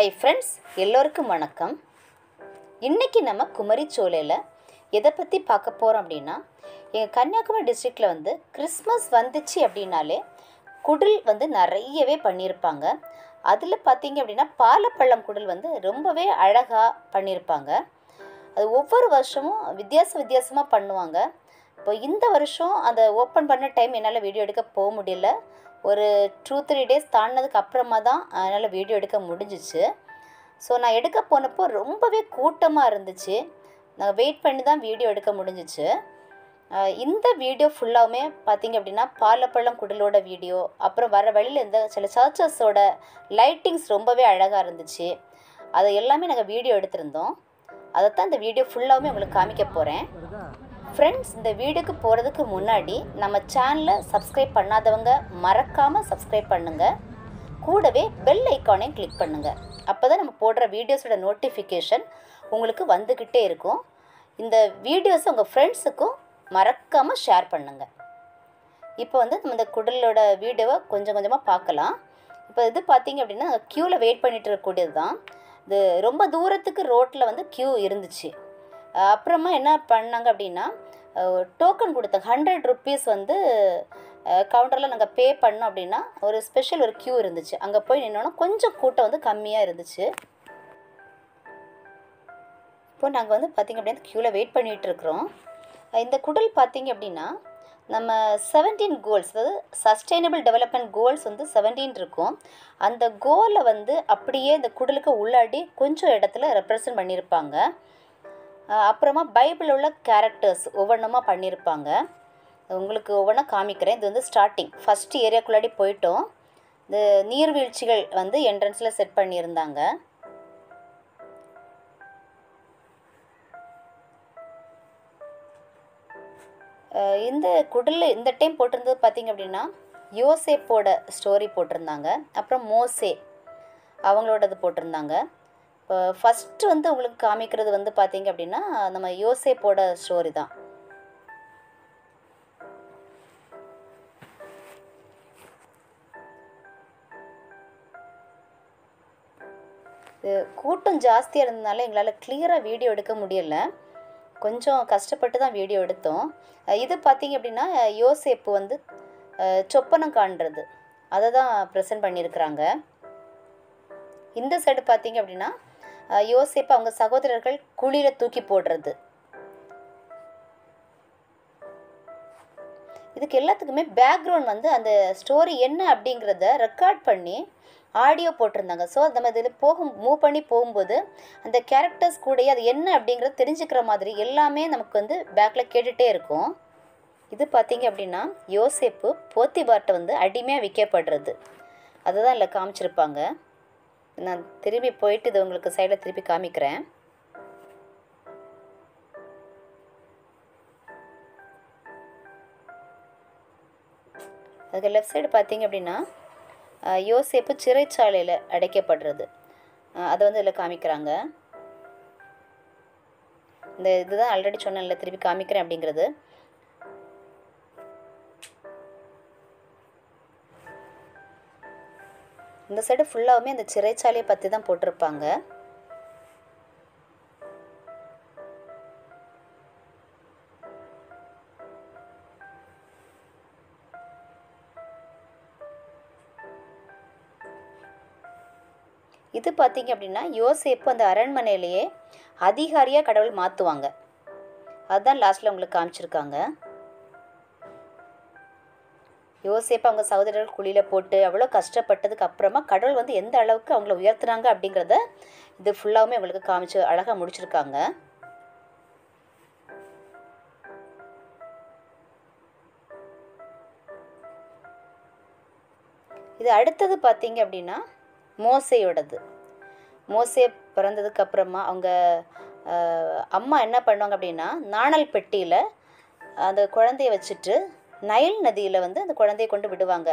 Hi friends, எல்லோருக்கும் வணக்கம். இன்றைக்கி நம்ம குமரிச்சோலையில் எதை பற்றி பார்க்க போகிறோம் அப்படின்னா, எங்கள் கன்னியாகுமரி டிஸ்ட்ரிக்டில் வந்து கிறிஸ்மஸ் வந்துச்சு அப்படின்னாலே குடில் வந்து நிறையவே பண்ணியிருப்பாங்க. அதில் பார்த்திங்க அப்படின்னா பாலப்பழம் குடில் வந்து ரொம்பவே அழகாக பண்ணியிருப்பாங்க. அது ஒவ்வொரு வருஷமும் வித்தியாசமாக பண்ணுவாங்க. இப்போ இந்த வருஷம் அதை ஓப்பன் பண்ண டைம் என்னால் வீடியோ எடுக்க போக முடியல. ஒரு 2-3 டேஸ் தாண்டினதுக்கு அப்புறமா தான் என்னால் வீடியோ எடுக்க முடிஞ்சிச்சு. ஸோ நான் எடுக்க போனப்போ ரொம்பவே கூட்டமாக இருந்துச்சு. நான் வெயிட் பண்ணி தான் வீடியோ எடுக்க முடிஞ்சிச்சு. இந்த வீடியோ ஃபுல்லாகவுமே பார்த்திங்க அப்படின்னா பாலப்பழம் குடிலோட வீடியோ, அப்புறம் வர வழியில் இருந்த சில சர்ச்சஸோட லைட்டிங்ஸ் ரொம்பவே அழகாக இருந்துச்சு. அதை எல்லாமே நாங்கள் வீடியோ எடுத்திருந்தோம். அதைத்தான் இந்த வீடியோ ஃபுல்லாகவுமே உங்களுக்கு காமிக்க போகிறேன். ஃப்ரெண்ட்ஸ், இந்த வீடியோக்கு போகிறதுக்கு முன்னாடி நம்ம சேனலை சப்ஸ்கிரைப் பண்ணாதவங்க மறக்காமல் சப்ஸ்கிரைப் பண்ணுங்கள். கூடவே பெல் ஐக்கானையும் கிளிக் பண்ணுங்கள். அப்போ தான் நம்ம போடுற வீடியோஸோட நோட்டிஃபிகேஷன் உங்களுக்கு வந்துக்கிட்டே இருக்கும். இந்த வீடியோஸை உங்கள் ஃப்ரெண்ட்ஸுக்கும் மறக்காமல் ஷேர் பண்ணுங்கள். இப்போ வந்து நம்ம இந்த குடலோட வீடியோவை கொஞ்சம் கொஞ்சமாக பார்க்கலாம். இப்போ இது பார்த்திங்க அப்படின்னா க்யூவில் வெயிட் பண்ணிகிட்டு இருக்கக்கூடியது தான். இது ரொம்ப தூரத்துக்கு ரோட்டில் வந்து க்யூ இருந்துச்சு. அப்புறமா என்ன பண்ணாங்க அப்படின்னா, டோக்கன் கொடுத்தாங்க. 100 ருப்பீஸ் வந்து கவுண்டரில் நாங்கள் பே பண்ணோம் அப்படின்னா ஒரு ஸ்பெஷல் ஒரு க்யூ இருந்துச்சு. அங்கே போய் நின்னோன்னா கொஞ்சம் கூட்டம் வந்து கம்மியாக இருந்துச்சு. இப்போ நாங்கள் வந்து பார்த்திங்க அப்படின்னா க்யூவில் வெயிட் பண்ணிகிட்டு இருக்கிறோம். இந்த குடல் பார்த்திங்க அப்படின்னா நம்ம 17 கோல்ஸ், அதாவது சஸ்டைனபிள் டெவலப்மெண்ட் கோல்ஸ் வந்து 17 இருக்கும். அந்த கோலை வந்து அப்படியே இந்த குடலுக்கு உள்ளாடி கொஞ்சம் இடத்துல ரெப்ரசன்ட் பண்ணியிருப்பாங்க. அப்புறமா பைபிள் உள்ள கேரக்டர்ஸ் ஒவ்வொன்றுமா பண்ணியிருப்பாங்க. உங்களுக்கு ஒவ்வொன்றா காமிக்கிறேன். இது வந்து ஸ்டார்டிங் ஃபஸ்ட்டு ஏரியாக்குள்ளாடி போயிட்டோம். இந்த நீர்வீழ்ச்சிகள் வந்து என்ட்ரன்ஸில் செட் பண்ணியிருந்தாங்க. இந்த குடலில் இந்த டைம் போட்டிருந்தது பார்த்திங்க அப்படின்னா யோசேப்போட ஸ்டோரி போட்டிருந்தாங்க. அப்புறம் மோசே அவங்களோடது போட்டிருந்தாங்க. இப்போ ஃபஸ்ட்டு வந்து உங்களுக்கு காமிக்கிறது வந்து பார்த்திங்க அப்படின்னா நம்ம யோசேப்போட ஸ்டோரி தான். கூட்டம் ஜாஸ்தியாக இருந்ததுனால எங்களால் கிளியராக வீடியோ எடுக்க முடியலை. கொஞ்சம் கஷ்டப்பட்டு தான் வீடியோ எடுத்தோம். இது பார்த்திங்க அப்படின்னா யோசேப்பு வந்து சொப்பனம் காண்றது அதை தான் ப்ரெசென்ட் பண்ணியிருக்கிறாங்க. இந்த சைடு பார்த்திங்க அப்படின்னா யோசேப்பு அவங்க சகோதரர்கள் குழியில் தூக்கி போடுறது. இதுக்கு எல்லாத்துக்குமே பேக்ரவுண்ட் வந்து அந்த ஸ்டோரி என்ன அப்படிங்கிறத ரெக்கார்ட் பண்ணி ஆடியோ போட்டிருந்தாங்க. ஸோ நம்ம இதில் மூவ் பண்ணி போகும்போது அந்த கேரக்டர்ஸ் கூடயே அது என்ன அப்படிங்கிறத தெரிஞ்சுக்கிற மாதிரி எல்லாமே நமக்கு வந்து பேக்கில் கேட்டுகிட்டே இருக்கும். இது பார்த்திங்க அப்படின்னா யோசேப்பு போத்திபார்ட்ட வந்து அடிமையாக விற்கப்படுறது அதுதான் இல்லை காமிச்சிருப்பாங்க. நான் திரும்பி போயிட்டு இது உங்களுக்கு சைடில் திருப்பி காமிக்கிறேன். அதுக்கு லெஃப்ட் சைடு பார்த்திங்க அப்படின்னா யோசேப்பு சிறைச்சாலையில் அடைக்கப்படுறது அதை வந்து இதில் காமிக்கிறாங்க. இந்த இதுதான் ஆல்ரெடி சொன்னேன்ல, திருப்பி காமிக்கிறேன் அப்படிங்கிறது. இந்த சைடு ஃபுல்லாகவுமே அந்த சிறைச்சாலையை பற்றி தான் போட்டிருப்பாங்க. இது பார்த்திங்க அப்படின்னா யோசேப்பு அந்த அரண்மனையிலேயே அதிகாரியாக கடவுள் மாற்றுவாங்க. அதுதான் லாஸ்ட்டில் உங்களுக்கு காமிச்சிருக்காங்க. யோசேப்பு அவங்க சகோதரர்கள் குழியில் போட்டு அவ்வளோ கஷ்டப்பட்டதுக்கு அப்புறமா கடவுள் வந்து எந்த அளவுக்கு அவங்கள உயர்த்துறாங்க அப்படிங்கிறத இது ஃபுல்லாகவுமே அவங்களுக்கு காமிச்சு அழகாக முடிச்சிருக்காங்க. இது அடுத்தது பார்த்திங்க அப்படின்னா மோசேயோடது. மோசே பிறந்ததுக்கு அப்புறமா அவங்க அம்மா என்ன பண்ணுவாங்க அப்படின்னா நாணல் பெட்டியில் அந்த குழந்தைய வச்சுட்டு நைல் நதியில் வந்து அந்த குழந்தைய கொண்டு விடுவாங்க.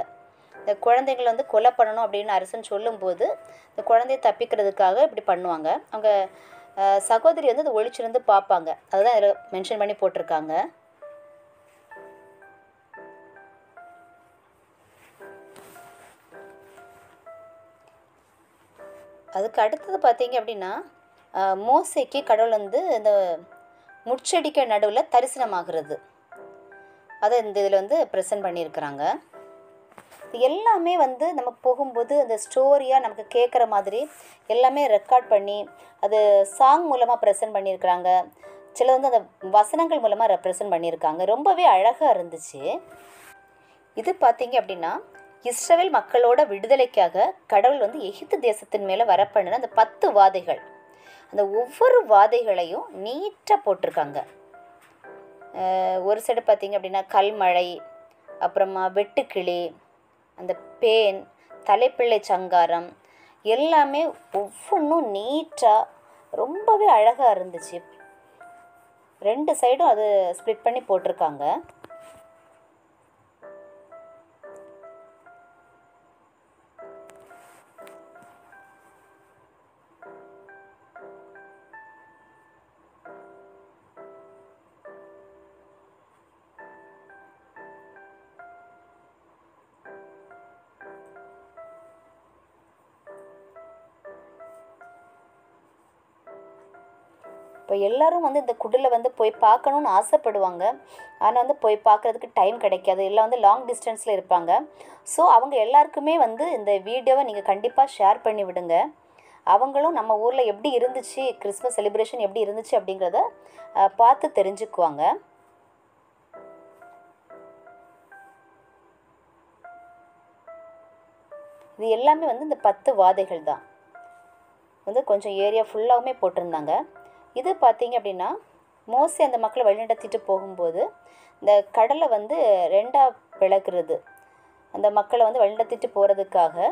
இந்த குழந்தைங்களை வந்து கொலை பண்ணணும் அப்படின்னு அரசன் சொல்லும்போது இந்த குழந்தைய தப்பிக்கிறதுக்காக இப்படி பண்ணுவாங்க. அவங்க சகோதரி வந்து அதை ஒளிச்சிருந்து பார்ப்பாங்க. அதுதான் இதில் மென்ஷன் பண்ணி போட்டிருக்காங்க. அதுக்கு அடுத்தது பார்த்தீங்க அப்படின்னா மோசேக்கு கடவுள் வந்து இந்த முட்செடிக்க நடுவில் தரிசனமாகிறது. அதை இந்த இதில் வந்து ப்ரெசென்ட் பண்ணியிருக்கிறாங்க. இது எல்லாமே வந்து நம்ம போகும்போது அந்த ஸ்டோரியாக நமக்கு கேட்குற மாதிரி எல்லாமே ரெக்கார்ட் பண்ணி அது சாங் மூலமாக ப்ரெசென்ட் பண்ணியிருக்கிறாங்க. சில வந்து அந்த வசனங்கள் மூலமாக ரெப்ரசன்ட் பண்ணியிருக்காங்க. ரொம்பவே அழகாக இருந்துச்சு. இது பார்த்தீங்க அப்படின்னா இஸ்ரவேல் மக்களோட விடுதலைக்காக கடவுள் வந்து எகிப்து தேசத்தின் மேலே வரப்பண்ணின அந்த 10 வாதைகள், அந்த ஒவ்வொரு வாதைகளையும் நீட்டாக போட்டிருக்காங்க. ஒரு சைடு பார்த்தீங்க அப்படின்னா கல்மழை, அப்புறமா வெட்டுக்கிளி, அந்த பேன், தலைப்பிள்ளை சங்காரம், எல்லாமே ஒவ்வொன்றும் நீட்டாக ரொம்பவே அழகாக இருந்துச்சு. 2 சைடும் அது ஸ்ப்ளிட் பண்ணி போட்டிருக்காங்க. இப்போ எல்லோரும் வந்து இந்த குடில் வந்து போய் பார்க்கணுன்னு ஆசைப்படுவாங்க. ஆனால் வந்து போய் பார்க்குறதுக்கு டைம் கிடைக்காது. எல்லாம் வந்து லாங் டிஸ்டன்ஸில் இருப்பாங்க. ஸோ அவங்க எல்லாருக்குமே வந்து இந்த வீடியோவை நீங்கள் கண்டிப்பாக ஷேர் பண்ணி விடுங்க. அவங்களும் நம்ம ஊரில் எப்படி இருந்துச்சு, கிறிஸ்மஸ் செலிப்ரேஷன் எப்படி இருந்துச்சு அப்படிங்கிறத பார்த்து தெரிஞ்சுக்குவாங்க. இது எல்லாமே வந்து இந்த 10 வாதைகள் தான் வந்து கொஞ்சம் ஏரியா ஃபுல்லாகவுமே போட்டிருந்தாங்க. இது பார்த்தீங்க அப்படின்னா மோசே அந்த மக்களை வழிநடத்திட்டு போகும்போது இந்த கடலை வந்து 2ஆக பிளக்குறது, அந்த மக்களை வந்து வழிநடத்திட்டு போகிறதுக்காக.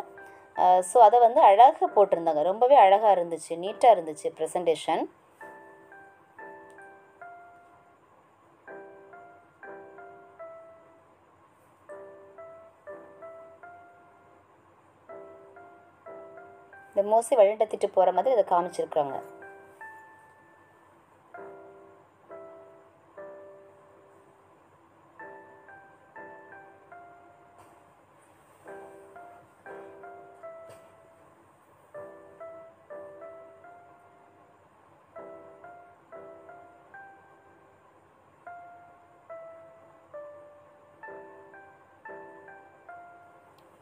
ஸோ அதை வந்து அழகாக போட்டிருந்தாங்க. ரொம்பவே அழகாக இருந்துச்சு, நீட்டாக இருந்துச்சு ப்ரெசன்டேஷன். இந்த மோசே வழிநடத்திட்டு போகிற மாதிரி இதை காமிச்சிருக்காங்க.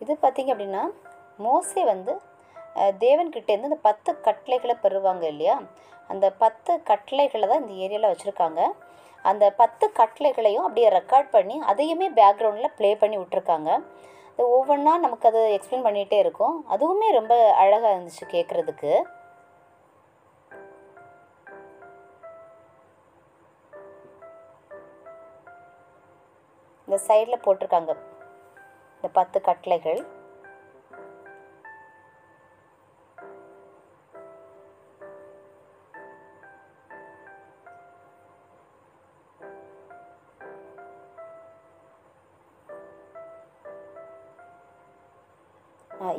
இது பார்த்திங்க அப்படின்னா மோசே வந்து தேவன்கிட்டேருந்து இந்த 10 கட்டளைகளை பெறுவாங்க இல்லையா, அந்த 10 கட்டளைகளை தான் இந்த ஏரியாவில் வச்சுருக்காங்க. அந்த 10 கட்டளைகளையும் அப்படியே ரெக்கார்ட் பண்ணி அதையுமே பேக்ரவுண்டில் ப்ளே பண்ணி விட்ருக்காங்க. அது ஒவ்வொன்றா நமக்கு அது எக்ஸ்பிளைன் பண்ணிகிட்டே இருக்கும். அதுவுமே ரொம்ப அழகாக இருந்துச்சு கேட்குறதுக்கு. இந்த சைடில் போட்டிருக்காங்க இந்த 10 கட்டளைகள்.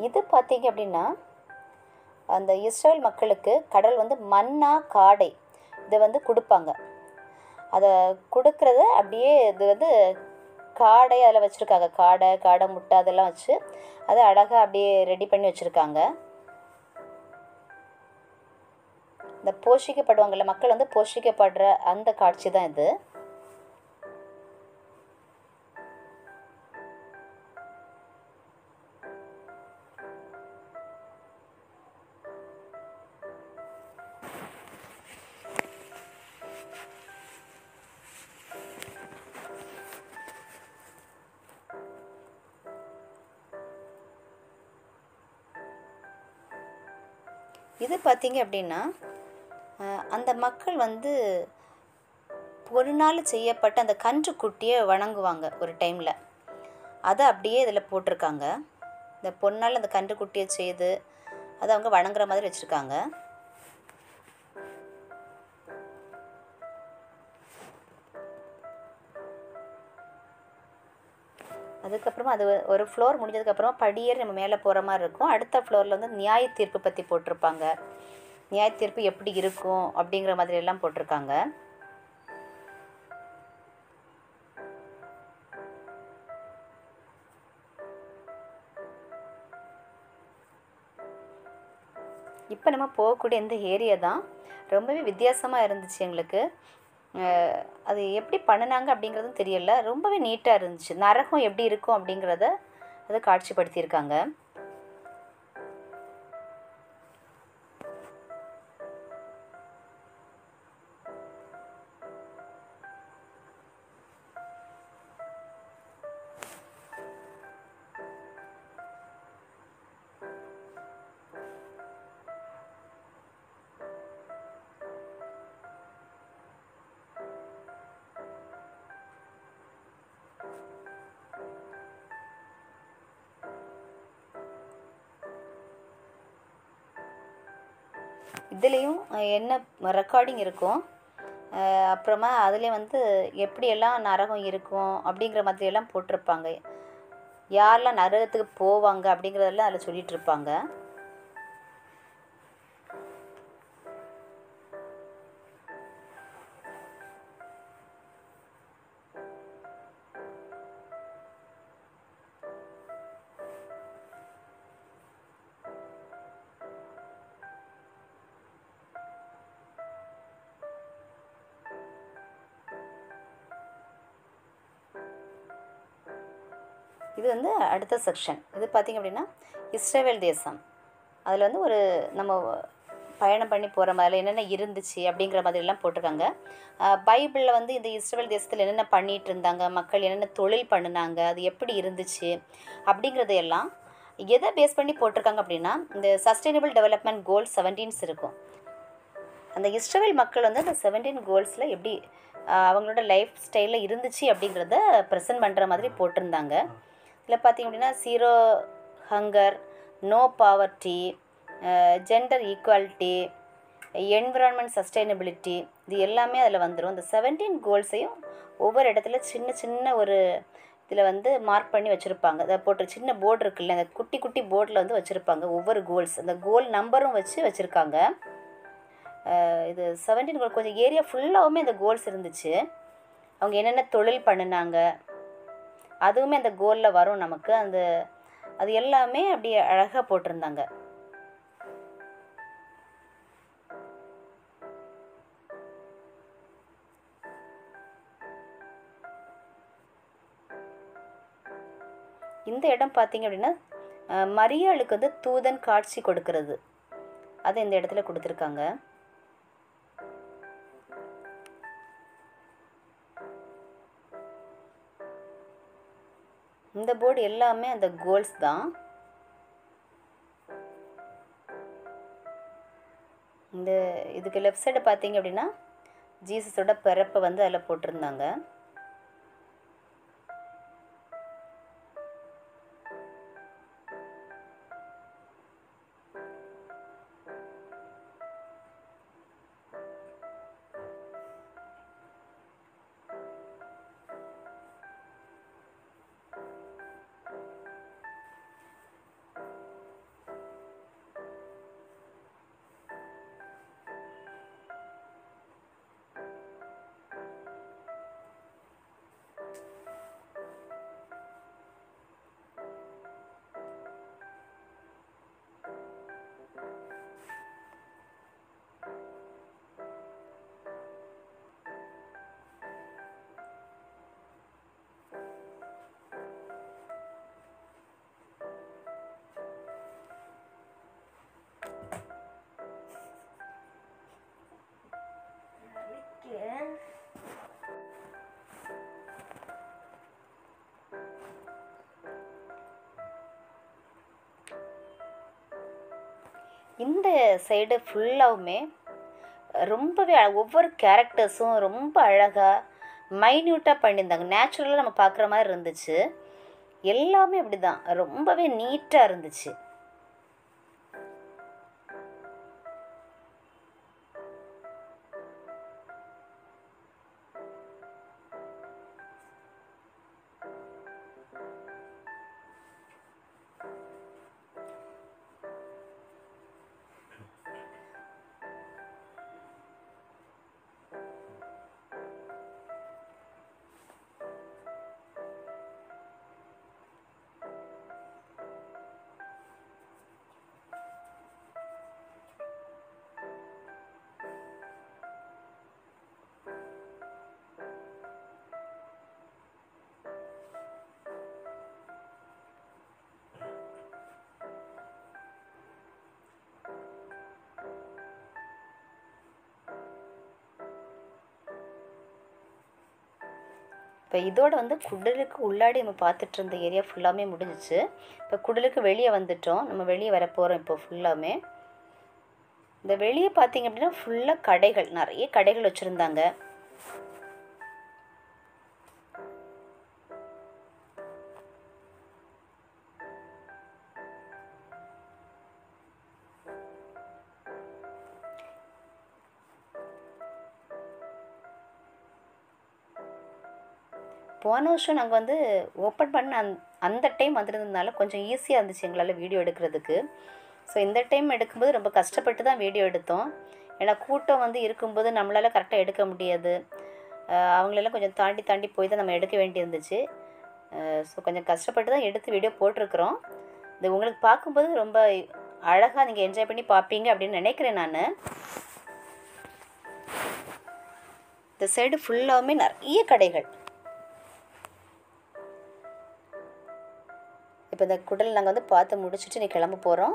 இது பார்த்தீங்க அப்படின்னா அந்த இஸ்ரேல் மக்களுக்கு கடவுள் வந்து மன்னா காடை இதை வந்து கொடுப்பாங்க. அதை கொடுக்கறது அப்படியே இது வந்து காடை அதில் வச்சுருக்காங்க. காடை முட்டை அதெல்லாம் வச்சு அதை அழகாக அப்படியே ரெடி பண்ணி வச்சுருக்காங்க. இந்த போஷிக்கப்படுவாங்கள்ல, மக்கள் வந்து போஷிக்கப்படுற அந்த காட்சி தான் இது. இது பார்த்தீங்க அப்படின்னா அந்த மக்கள் வந்து பொருளால் செய்யப்பட்ட அந்த கன்று குட்டியை வணங்குவாங்க ஒரு டைமில். அதை அப்படியே இதில் போட்டிருக்காங்க. இந்த பொன்னால் அந்த கன்று குட்டியை செய்து அதை அவங்க வணங்குற மாதிரி வச்சுருக்காங்க. அதுக்கப்புறமா அது ஒரு ஃப்ளோர் முடிஞ்சதுக்கப்புறமா படியேறி நம்ம மேலே போகிற மாதிரி இருக்கும். அடுத்த ஃப்ளோரில் வந்து நியாய தீர்ப்பு பற்றி போட்டிருப்பாங்க. நியாய தீர்ப்பு எப்படி இருக்கும் அப்படிங்கிற மாதிரி எல்லாம் போட்டிருக்காங்க. இப்போ நம்ம போகக்கூடிய இந்த ஏரியா தான் ரொம்பவே வித்தியாசமாக இருந்துச்சு எங்களுக்கு. அது எப்படி பண்ணினாங்க அப்படிங்கிறதும் தெரியல. ரொம்பவே நீட்டாக இருந்துச்சு. நரகம் எப்படி இருக்கும் அப்படிங்கிறத அதை காட்சிப்படுத்தியிருக்காங்க. இதுலேயும் என்ன ரெக்கார்டிங் இருக்கும். அப்புறமா அதில் வந்து எப்படியெல்லாம் நரகம் இருக்கும் அப்படிங்கிற மாதிரியெல்லாம் போட்டிருப்பாங்க. யாரெல்லாம் நரகத்துக்கு போவாங்க அப்படிங்கிறதெல்லாம் அதில் சொல்லிகிட்ருப்பாங்க. இது வந்து அடுத்த செக்ஷன். இது பார்த்திங்க அப்படின்னா இஸ்ரவேல் தேசம். அதில் வந்து ஒரு நம்ம பயணம் பண்ணி போகிற மாதிரி என்னென்ன இருந்துச்சு அப்படிங்கிற மாதிரிலாம் போட்டிருக்காங்க. பைபிளில் வந்து இந்த இஸ்ரவேல் தேசத்தில் என்னென்ன பண்ணிகிட்டு இருந்தாங்க, மக்கள் என்னென்ன தொழில் பண்ணினாங்க, அது எப்படி இருந்துச்சு அப்படிங்கிறதையெல்லாம் எதை பேஸ் பண்ணி போட்டிருக்காங்க அப்படின்னா இந்த சஸ்டைனபிள் டெவலப்மெண்ட் கோல்ஸ் 17 இருக்கும். அந்த இஸ்ரவேல் மக்கள் வந்து அந்த 17 கோல்ஸில் எப்படி அவங்களோட லைஃப் ஸ்டைலில் இருந்துச்சு அப்படிங்கிறத ப்ரெசென்ட் பண்ணுற மாதிரி போட்டிருந்தாங்க. இதில் பார்த்திங்க அப்படின்னா 0 hunger, no poverty, gender equality, environment sustainability, இது எல்லாமே அதில் வந்துடும். இந்த 17 கோல்ஸையும் ஒவ்வொரு இடத்துல சின்ன சின்ன ஒரு இதில் வந்து மார்க் பண்ணி வச்சுருப்பாங்க. அதை போட்டு சின்ன போர்டு இருக்குல்ல, அந்த குட்டி குட்டி போர்டில் வந்து வச்சுருப்பாங்க ஒவ்வொரு கோல்ஸ். அந்த கோல் நம்பரும் வச்சுருக்காங்க. இது 17 கோல் கொஞ்சம் ஏரியா ஃபுல்லாகவுமே அந்த கோல்ஸ் இருந்துச்சு. அவங்க என்னென்ன தொழில் பண்ணினாங்க அதுவுமே அந்த கோலில் வரும் நமக்கு. அது எல்லாமே அப்படியே அழகாக போட்டிருந்தாங்க. இந்த இடம் பார்த்திங்க அப்படின்னா மரியாளுக்கு வந்து தூதன் காட்சி கொடுக்கறது, அதை இந்த இடத்துல கொடுத்துருக்காங்க. இந்த போர்டு எல்லாமே அந்த கோல்ஸ் தான். இதுக்கு லெஃப்ட் சைடு பார்த்தீங்க அப்படின்னா ஜீசஸோட பிறப்பை வந்து அதில் போட்டிருந்தாங்க. இந்த சைடு ஃபுல்லாகவுமே ரொம்பவே ஒவ்வொரு கேரக்டர்ஸும் ரொம்ப அழகாக மைன்யூட்டாக பண்ணியிருந்தாங்க. நேச்சுரலாக நம்ம பார்க்குற மாதிரி இருந்துச்சு. எல்லாமே அப்படி தான், ரொம்பவே நீட்டாக இருந்துச்சு. இப்போ இதோட வந்து குடலுக்கு உள்ளாடி நம்ம பார்த்துட்டு இருந்த ஏரியா ஃபுல்லாமே முடிஞ்சிச்சு. இப்போ குடலுக்கு வெளியே வந்துட்டோம். நம்ம வெளியே வர போகிறோம் இப்போ ஃபுல்லாமே. இந்த வெளியே பார்த்தீங்க அப்படின்னா ஃபுல்லாக கடைகள், நிறைய கடைகள் வச்சுருந்தாங்க. போன வருஷம் நாங்கள் வந்து ஓப்பன் பண்ண அந்த டைம் வந்துருந்ததுனால கொஞ்சம் ஈஸியாக இருந்துச்சு எங்களால் வீடியோ எடுக்கிறதுக்கு. ஸோ இந்த டைம் எடுக்கும்போது ரொம்ப கஷ்டப்பட்டு தான் வீடியோ எடுத்தோம். ஏன்னா கூட்டம் வந்து இருக்கும்போது நம்மளால் கரெக்டாக எடுக்க முடியாது. அவங்களெல்லாம் கொஞ்சம் தாண்டி தாண்டி போய் தான் நம்ம எடுக்க வேண்டியிருந்துச்சு. ஸோ கொஞ்சம் கஷ்டப்பட்டு தான் எடுத்து வீடியோ போட்டிருக்கிறோம். இது உங்களுக்கு பார்க்கும்போது ரொம்ப அழகாக நீங்கள் என்ஜாய் பண்ணி பார்ப்பீங்க அப்படின்னு நினைக்கிறேன் நான். இந்த சைடு ஃபுல்லாகவுமே நிறைய கடைகள். இப்போ இந்த குடல் நாங்கள் வந்து பார்த்து முடிச்சுட்டு நீ கிளம்ப போகிறோம்.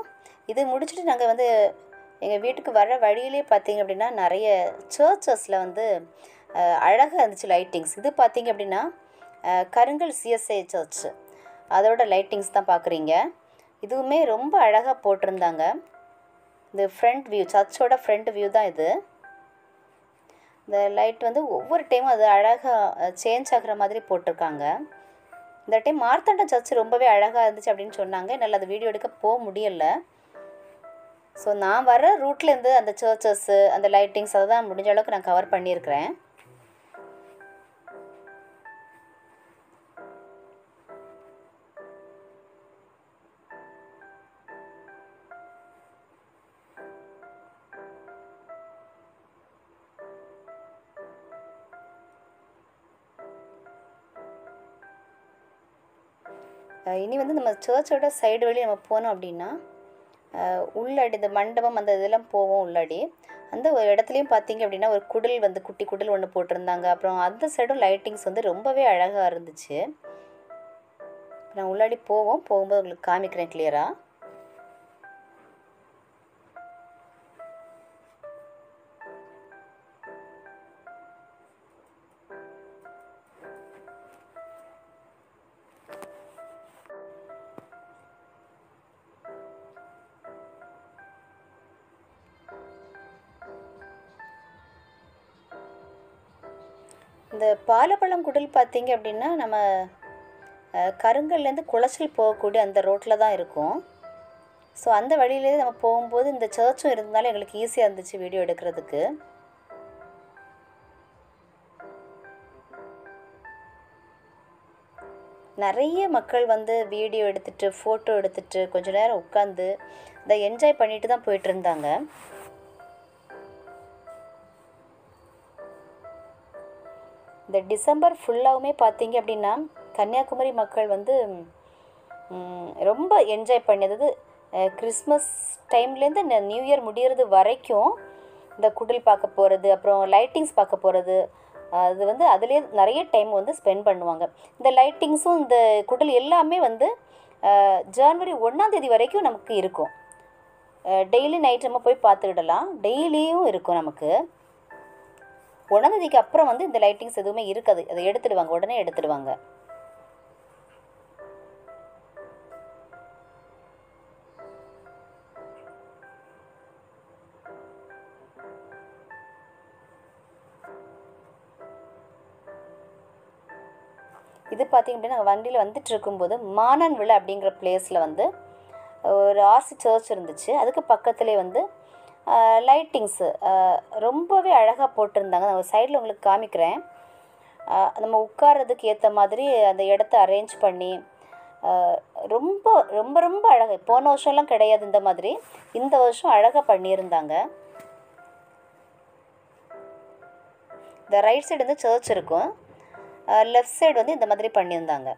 இது முடிச்சுட்டு நாங்கள் வந்து எங்கள் வீட்டுக்கு வர வழியிலே பார்த்தீங்க அப்படின்னா நிறைய சர்ச்சஸில் வந்து அழகாக இருந்துச்சு லைட்டிங்ஸ். இது பார்த்தீங்க அப்படின்னா கருங்கல் சிஎஸ்ஐ சர்ச்சு, அதோட லைட்டிங்ஸ் தான் பார்க்குறீங்க. இதுவுமே ரொம்ப அழகாக போட்டிருந்தாங்க. இந்த ஃப்ரண்ட் வியூ, சர்ச்சோட ஃப்ரண்ட் வியூ தான் இது. இந்த லைட் வந்து ஒவ்வொரு டைமும் அது அழகாக சேஞ்ச் ஆகிற மாதிரி போட்டிருக்காங்க. இந்த டைம் மார்த்தாண்டம் சர்ச் ரொம்பவே அழகாக இருந்துச்சு அப்படின்னு சொன்னாங்க. என்னால் அது வீடியோ எடுக்க போக முடியலை. ஸோ நான் வர ரூட்லேருந்து அந்த சர்ச்சஸ்ஸு, அந்த லைட்டிங்ஸ் அதை தான் முடிஞ்ச அளவுக்கு நான் கவர் பண்ணியிருக்கிறேன். இனி வந்து நம்ம சர்ச்சோட சைடு வழி நம்ம போனோம் அப்படின்னா உள்ளாடி இந்த மண்டபம் அந்த இதெல்லாம் போவோம். உள்ளாடி அந்த ஒரு இடத்துலையும் பார்த்தீங்க அப்படின்னா ஒரு குடில் வந்து குட்டி குடில் ஒன்று போட்டிருந்தாங்க. அப்புறம் அந்த சைடும் லைட்டிங்ஸ் வந்து ரொம்பவே அழகாக இருந்துச்சு. நான் உள்ளாடி போகும்போது உங்களுக்கு காமிக்கிறேன் கிளியராக. இந்த பாலப்பழம் குடில் பார்த்தீங்க அப்படின்னா நம்ம கருங்கல்லேருந்து குளச்சல் போகக்கூடிய அந்த ரோட்டில் தான் இருக்கும். ஸோ அந்த வழியிலேயே நம்ம போகும்போது இந்த சர்ச்சும் இருந்தனால எங்களுக்கு ஈஸியாக இருந்துச்சு வீடியோ எடுக்கிறதுக்கு. நிறைய மக்கள் வந்து வீடியோ எடுத்துகிட்டு ஃபோட்டோ எடுத்துகிட்டு கொஞ்சம் நேரம் உட்காந்து இதை என்ஜாய் பண்ணிட்டு தான் போயிட்டு இருந்தாங்க. இந்த டிசம்பர் ஃபுல்லாகவுமே பார்த்தீங்க அப்படின்னா கன்னியாகுமரி மக்கள் வந்து ரொம்ப என்ஜாய் பண்ணது. கிறிஸ்மஸ் டைம்லேருந்து இந்த நியூ இயர் முடிகிறது வரைக்கும் இந்த குடில் பார்க்க போகிறது, அப்புறம் லைட்டிங்ஸ் பார்க்க போகிறது, அது வந்து அதுலேயே நிறைய டைம் வந்து ஸ்பெண்ட் பண்ணுவாங்க. இந்த லைட்டிங்ஸும் இந்த குடில் எல்லாமே வந்து ஜனவரி 1 வரைக்கும் நமக்கு இருக்கும். டெய்லி நைட் நம்ம போய் பார்த்துக்கிடலாம். டெய்லியும் இருக்கும் நமக்கு. 1 அப்புறம் வந்து இந்த லைட்டிங்ஸ் எதுவுமே இருக்காது. அதை எடுத்துடுவாங்க, உடனே எடுத்துடுவாங்க. இது பார்த்திங்க அப்படின்னா நாங்கள் வண்டியில் வந்துட்டு இருக்கும்போது மானன் விழா அப்படிங்கிற பிளேஸில் வந்து ஒரு ஆர்சி சர்ச் இருந்துச்சு. அதுக்கு பக்கத்துலேயே வந்து லைட்டிங்ஸு ரொம்பவே அழகாக போட்டிருந்தாங்க. நான் ஒரு சைடில் உங்களுக்கு காமிக்கிறேன். நம்ம உட்கார்றதுக்கு ஏற்ற மாதிரி அந்த இடத்த அரேஞ்ச் பண்ணி ரொம்ப ரொம்ப ரொம்ப அழகாக, போன வருஷம்லாம் கிடையாது இந்த மாதிரி, இந்த வருஷம் அழகாக பண்ணியிருந்தாங்க. இந்த ரைட் சைடு வந்து சர்ச் இருக்கும், லெஃப்ட் சைடு வந்து இந்த மாதிரி பண்ணியிருந்தாங்க.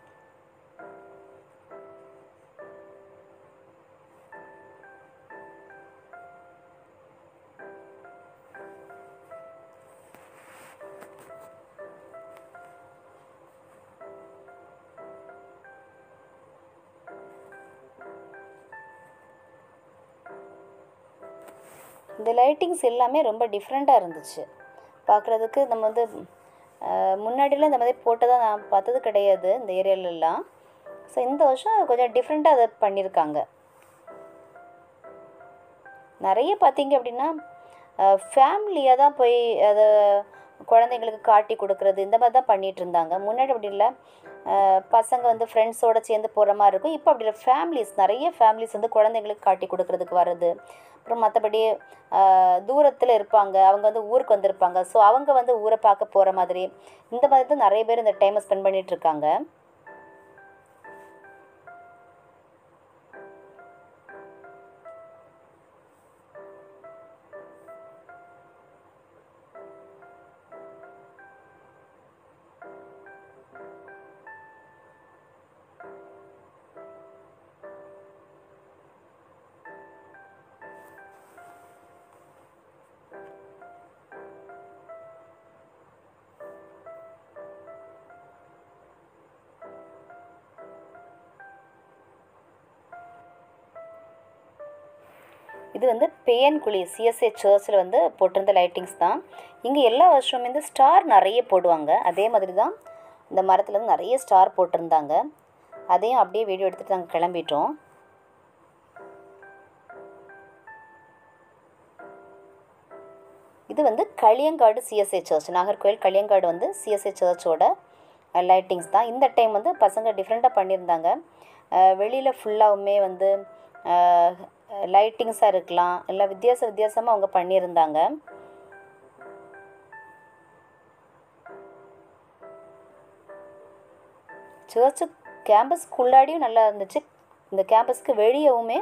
இந்த லைட்டிங்ஸ் எல்லாமே ரொம்ப டிஃப்ரெண்ட்டாக இருந்துச்சு பார்க்குறதுக்கு. நம்ம வந்து முன்னாடிலாம் இந்த மாதிரி போட்டதா நான் பார்த்தது கிடையாது இந்த ஏரியாலலாம். ஸோ இந்த வருஷம் கொஞ்சம் டிஃப்ரெண்ட்டாக அதை பண்ணியிருக்காங்க. நிறைய பார்த்தீங்க அப்படின்னா ஃபேமிலியாக தான் போய் அதை குழந்தைங்களுக்கு காட்டி கொடுக்குறது இந்த மாதிரி தான் பண்ணிகிட்டு இருந்தாங்க. முன்னாடி அப்படி இல்லை, பசங்க வந்து ஃப்ரெண்ட்ஸோடு சேர்ந்து போகிற மாதிரி இருக்கும். இப்போ அப்படி இல்லை, நிறைய ஃபேமிலிஸ் வந்து குழந்தைங்களுக்கு காட்டி கொடுக்குறதுக்கு வர்றது. அப்புறம் மற்றபடி தூரத்தில் இருப்பாங்க, அவங்க வந்து ஊருக்கு வந்திருப்பாங்க. ஸோ அவங்க வந்து ஊரை பார்க்க போகிற மாதிரி இந்த மாதிரி தான் நிறைய பேர் இந்த டைமை ஸ்பெண்ட் பண்ணிகிட்ருக்காங்க. இது வந்து பேயன்குழி சிஎஸ்ஐ சர்ச்சில் வந்து போட்டிருந்த லைட்டிங்ஸ் தான். இங்கே எல்லா வருஷமும் வந்து ஸ்டார் நிறைய போடுவாங்க. அதே மாதிரி தான் இந்த மரத்தில் வந்து நிறைய ஸ்டார் போட்டிருந்தாங்க. அதையும் அப்படியே வீடியோ எடுத்துகிட்டு நாங்கள் கிளம்பிட்டோம். இது வந்து களியங்காடு சிஎஸ்ஐ சர்ச், நாகர்கோவில் களியங்காடு வந்து சிஎஸ்ஐ சர்ச்சோட லைட்டிங்ஸ் தான். இந்த டைம் வந்து பசங்க டிஃப்ரெண்ட்டாக பண்ணியிருந்தாங்க. வெளியில் ஃபுல்லாகவுமே வந்து லைட்டிங்ஸாக இருக்கலாம், இல்லை வித்தியாசமாக அவங்க பண்ணியிருந்தாங்க. சர்ச்சு கேம்பஸ்க்குள்ளாடியும் நல்லா இருந்துச்சு. இந்த கேம்பஸ்க்கு வெளியவுமே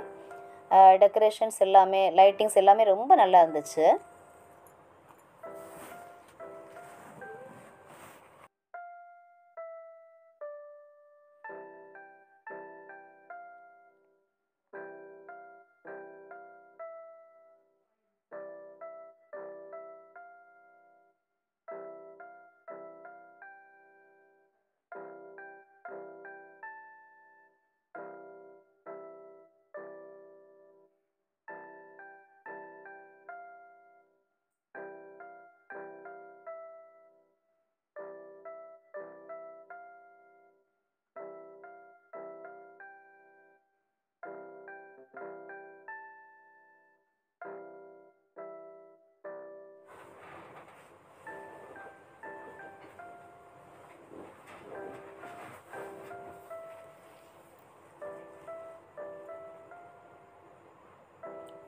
டெக்கரேஷன்ஸ் எல்லாமே, லைட்டிங்ஸ் எல்லாமே ரொம்ப நல்லா இருந்துச்சு.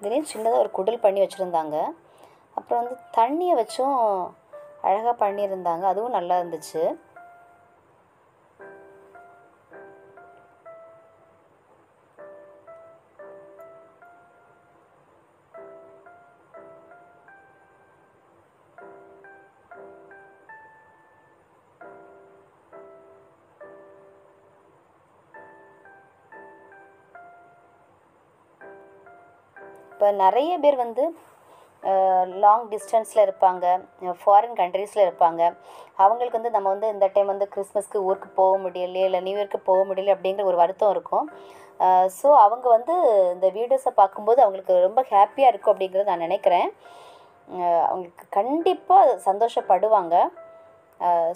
இதுலேயும் சின்னதாக ஒரு குடில் பண்ணி வச்சுருந்தாங்க. அப்புறம் வந்து தண்ணியை வச்சும் அழகாக பண்ணியிருந்தாங்க, அதுவும் நல்லா இருந்துச்சு. இப்போ நிறைய பேர் வந்து லாங் டிஸ்டன்ஸில் இருப்பாங்க, ஃபாரின் கண்ட்ரீஸில் இருப்பாங்க. அவங்களுக்கு வந்து நம்ம வந்து இந்த டைம் வந்து கிறிஸ்மஸ்க்கு ஊருக்கு போக முடியலையே, இல்லை நியூ இயர்க்கு போக முடியல அப்படிங்கிற ஒரு வருத்தம் இருக்கும். ஸோ அவங்க வந்து இந்த வீடியோஸை பார்க்கும்போது அவங்களுக்கு ரொம்ப ஹாப்பியாக இருக்கும் அப்படிங்கிறது நான் நினைக்கிறேன். அவங்களுக்கு கண்டிப்பாக சந்தோஷப்படுவாங்க.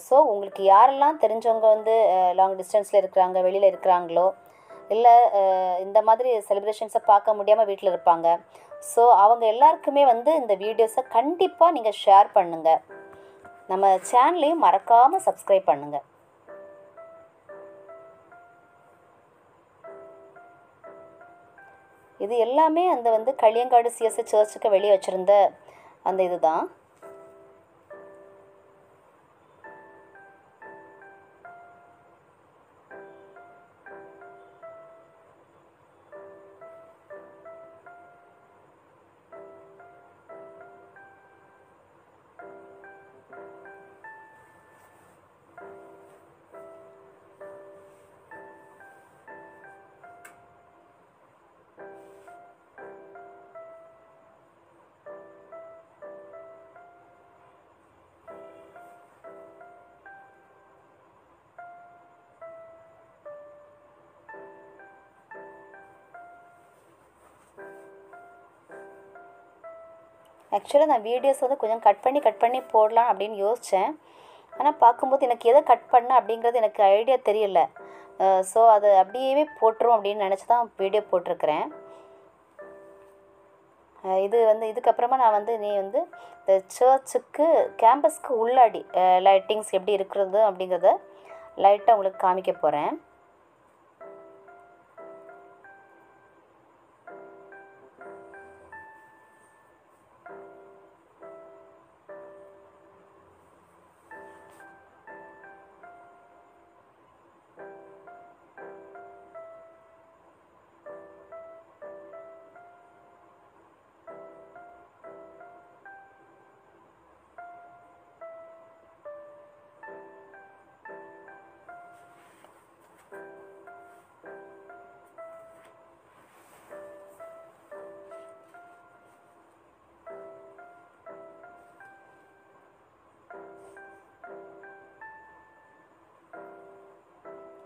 ஸோ உங்களுக்கு யாரெல்லாம் தெரிஞ்சவங்க வந்து லாங் டிஸ்டன்ஸில் இருக்கிறாங்க, வெளியில் இருக்கிறாங்களோ, இல்லை இந்த மாதிரி செலிப்ரேஷன்ஸை பார்க்க முடியாமல் வீட்டில் இருப்பாங்க, ஸோ அவங்க எல்லாருக்குமே வந்து இந்த வீடியோஸை கண்டிப்பாக நீங்கள் ஷேர் பண்ணுங்கள். நம்ம சேனலையும் மறக்காமல் சப்ஸ்கிரைப் பண்ணுங்கள். இது எல்லாமே அந்த வந்து களியங்காடு சிஎஸ்ஐ சர்ச்சுக்கு வெளியே வச்சுருந்த அந்த இதுதான். ஆக்சுவலாக நான் வீடியோஸ் வந்து கொஞ்சம் கட் பண்ணி போடலாம் அப்படின்னு யோசித்தேன். ஆனால் பார்க்கும்போது எனக்கு எதை கட் பண்ண அப்படிங்கிறது எனக்கு ஐடியா தெரியல. ஸோ அது அப்படியே போட்டுரும் அப்படின்னு நினச்சி தான் வீடியோ போட்டிருக்கிறேன். இது வந்து இதுக்கப்புறமா நான் வந்து நீ வந்து இந்த சர்ச்சுக்கு கேம்பஸ்க்கு உள்ளாடி லைட்டிங்ஸ் எப்படி இருக்கிறது அப்படிங்கிறத லைட்டாக உங்களுக்கு காமிக்க போகிறேன்.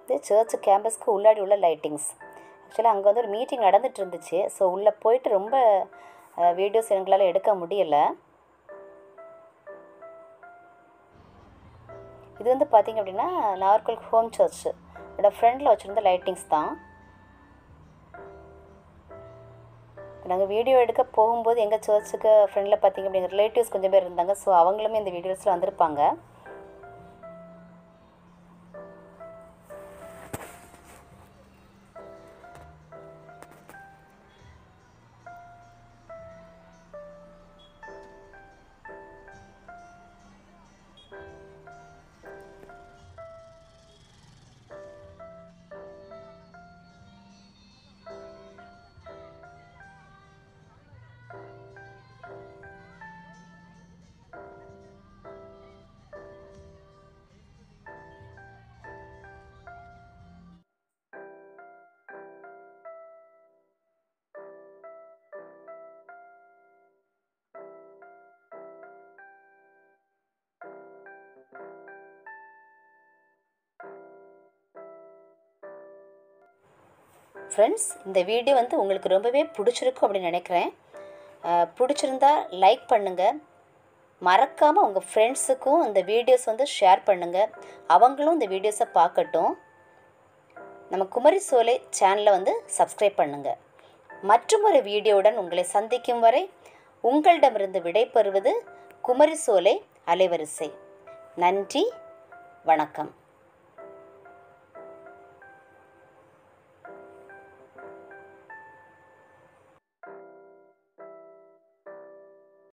இது சர்ச்சு கேம்பஸ்க்கு உள்ளாடி உள்ள லைட்டிங்ஸ். ஆக்சுவலாக அங்கே வந்து ஒரு மீட்டிங் நடந்துகிட்டு இருந்துச்சு. ஸோ உள்ளே போயிட்டு ரொம்ப வீடியோஸ் எங்களால் எடுக்க முடியலை. இது வந்து பார்த்திங்க அப்படின்னா நாகர்கோவில் ஹோம் சர்ச்சு ஃப்ரெண்டில் வச்சுருந்த லைட்டிங்ஸ் தான். நாங்கள் வீடியோ எடுக்க போகும்போது எங்கள் சர்ச்சுக்கு ஃப்ரெண்டில் பார்த்திங்க அப்படிங்கிற ரிலேட்டிவ்ஸ் கொஞ்சம் பேர் இருந்தாங்க. ஸோ அவங்களுமே இந்த வீடியோஸில் வந்திருப்பாங்க. ஃப்ரெண்ட்ஸ், இந்த வீடியோ வந்து உங்களுக்கு ரொம்பவே பிடிச்சிருக்கும் அப்படின்னு நினைக்கிறேன். பிடிச்சிருந்தா லைக் பண்ணுங்கள். மறக்காமல் உங்கள் ஃப்ரெண்ட்ஸுக்கும் இந்த வீடியோஸ் வந்து ஷேர் பண்ணுங்கள். அவங்களும் இந்த வீடியோஸை பார்க்கட்டும். நம்ம குமரி சோலை சேனலை வந்து சப்ஸ்கிரைப் பண்ணுங்கள். மற்றும் ஒரு வீடியோவுடன் உங்களை சந்திக்கும் வரை உங்களிடமிருந்து விடைபெறுவது குமரி சோலை அலைவரிசை. நன்றி, வணக்கம்.